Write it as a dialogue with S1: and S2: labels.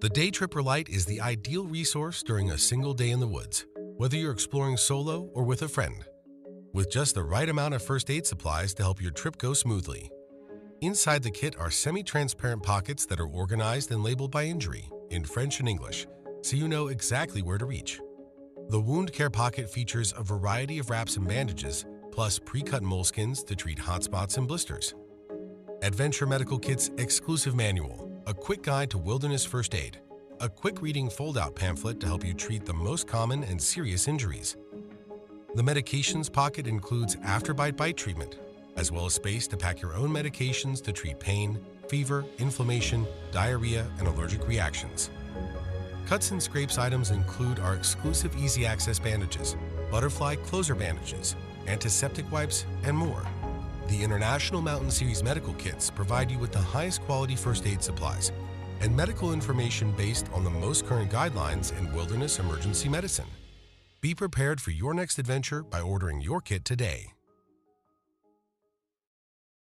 S1: The Day Tripper Lite is the ideal resource during a single day in the woods, whether you're exploring solo or with a friend, with just the right amount of first aid supplies to help your trip go smoothly. Inside the kit are semi-transparent pockets that are organized and labeled by injury in French and English, so you know exactly where to reach. The wound care pocket features a variety of wraps and bandages, plus pre-cut moleskins to treat hot spots and blisters. Adventure Medical Kit's exclusive manual, a quick guide to wilderness first aid, a quick reading fold-out pamphlet to help you treat the most common and serious injuries. The medications pocket includes after-bite bite treatment, as well as space to pack your own medications to treat pain, fever, inflammation, diarrhea, and allergic reactions. Cuts and scrapes items include our exclusive easy access bandages, butterfly closer bandages, antiseptic wipes, and more. The International Mountain Series medical kits provide you with the highest quality first aid supplies and medical information based on the most current guidelines in wilderness emergency medicine. Be prepared for your next adventure by ordering your kit today.